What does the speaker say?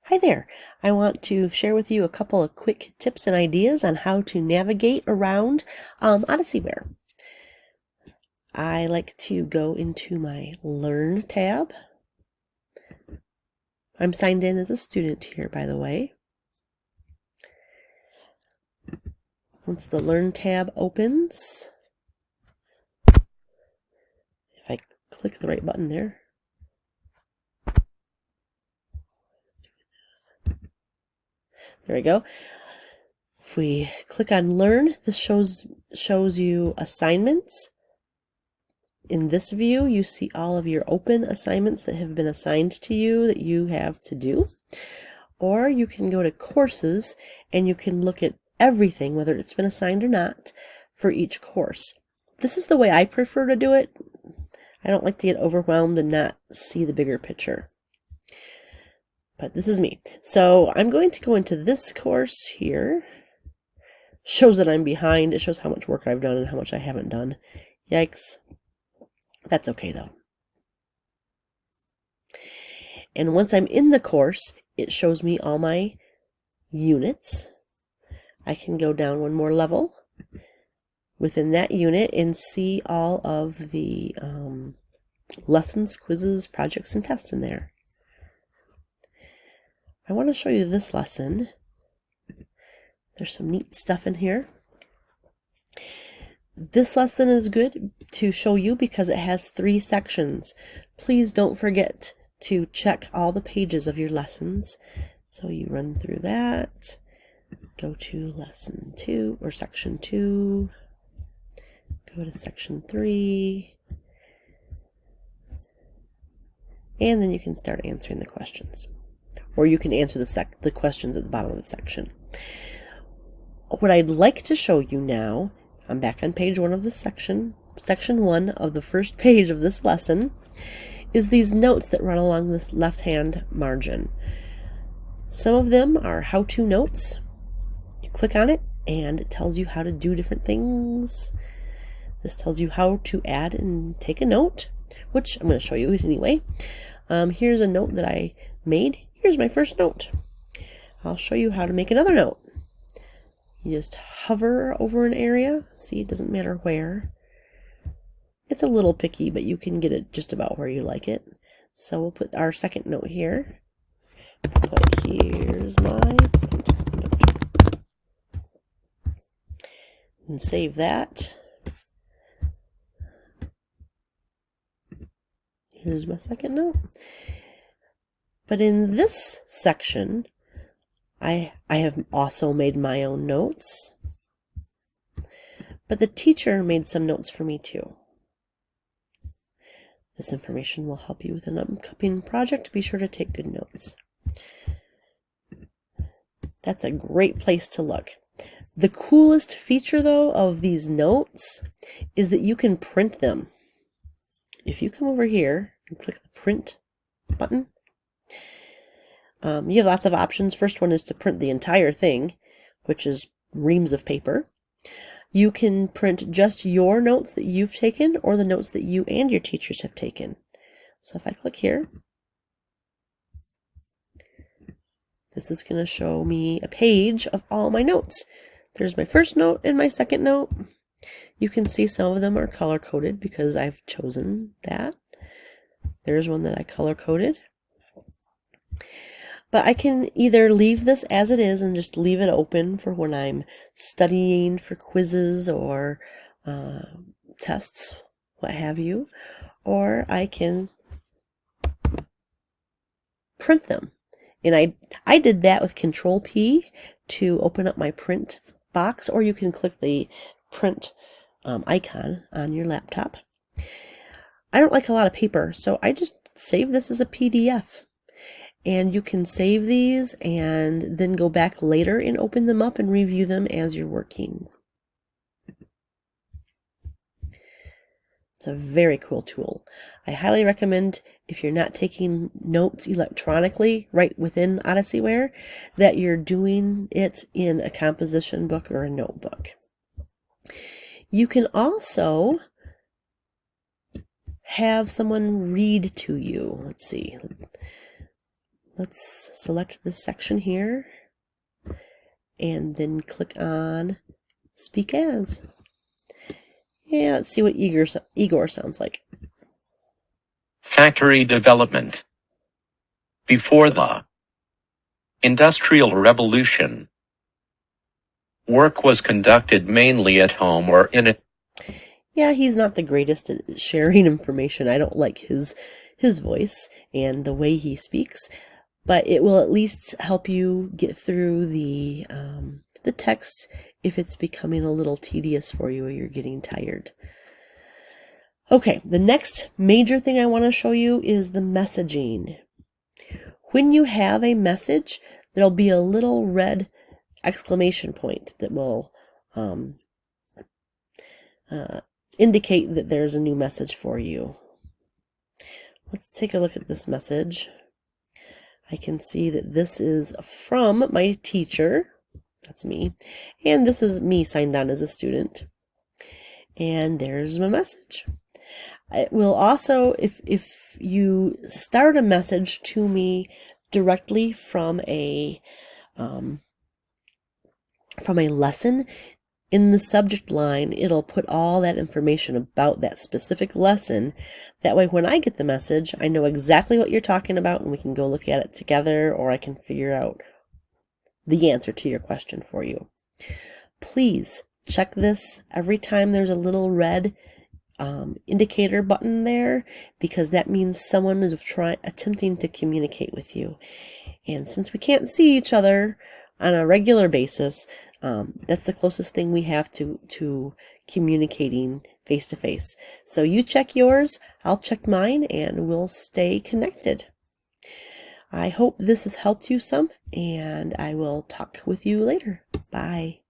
Hi there. I want to share with you a couple of quick tips and ideas on how to navigate around Odysseyware. I like to go into my Learn tab. I'm signed in as a student here, by the way. Once the Learn tab opens, if I click the right button there, there we go. If we click on Learn, this shows you assignments. In this view, you see all of your open assignments that have been assigned to you that you have to do. Or you can go to courses and you can look at everything, whether it's been assigned or not, for each course. This is the way I prefer to do it. I don't like to get overwhelmed and not see the bigger picture. But this is me. So I'm going to go into this course here. Shows that I'm behind. It shows how much work I've done and how much I haven't done. Yikes. That's okay though. And once I'm in the course, it shows me all my units. I can go down one more level within that unit and see all of the lessons, quizzes, projects, and tests in there. I want to show you this lesson. There's some neat stuff in here. This lesson is good to show you because it has 3 sections. Please don't forget to check all the pages of your lessons. So you run through that, go to lesson 2 or section 2, go to section 3, and then you can start answering the questions. Or you can answer the questions at the bottom of the section. What I'd like to show you now, I'm back on page 1 of the section 1 of the first page of this lesson, is these notes that run along this left-hand margin. Some of them are how-to notes. You click on it and it tells you how to do different things. This tells you how to add and take a note, which I'm going to show you anyway. Here's a note that I made. Here's my first note. I'll show you how to make another note. You just hover over an area. See, it doesn't matter where. It's a little picky, but you can get it just about where you like it. So we'll put our second note here. Put here's my second note. And save that. Here's my second note. But in this section, I have also made my own notes. But the teacher made some notes for me too. This information will help you with an upcoming project. Be sure to take good notes. That's a great place to look. The coolest feature, though, of these notes is that you can print them. If you come over here and click the print button, you have lots of options. First one is to print the entire thing, which is reams of paper. You can print just your notes that you've taken or the notes that you and your teachers have taken. So if I click here, this is going to show me a page of all my notes. There's my first note and my second note. You can see some of them are color-coded because I've chosen that. There's one that I color-coded. But I can either leave this as it is and just leave it open for when I'm studying for quizzes or tests, what have you, or I can print them. And I did that with Control P to open up my print box, or you can click the print icon on your laptop. I don't like a lot of paper, so I just save this as a PDF. And you can save these and then go back later and open them up and review them as you're working. It's a very cool tool. I highly recommend, if you're not taking notes electronically right within Odysseyware, that you're doing it in a composition book or a notebook. You can also have someone read to you. Let's see. let's select this section here and then click on Speak As. Yeah, let's see what Igor sounds like. Factory development. Before the Industrial Revolution, work was conducted mainly at home or in a... Yeah, he's not the greatest at sharing information. I don't like his voice and the way he speaks, but it will at least help you get through the text if it's becoming a little tedious for you or you're getting tired. Okay, the next major thing I want to show you is the messaging. When you have a message, there'll be a little red exclamation point that will indicate that there's a new message for you. Let's take a look at this message. I can see that this is from my teacher. That's me. And this is me signed on as a student. And there's my message. It will also, if you start a message to me directly from a lesson, in the subject line, it'll put all that information about that specific lesson. That way, when I get the message, I know exactly what you're talking about and we can go look at it together, or I can figure out the answer to your question for you. Please check this every time there's a little red indicator button there, because that means someone is attempting to communicate with you. And since we can't see each other on a regular basis, that's the closest thing we have to communicating face to face. So you check yours, I'll check mine, and we'll stay connected. I hope this has helped you some, and I will talk with you later. Bye.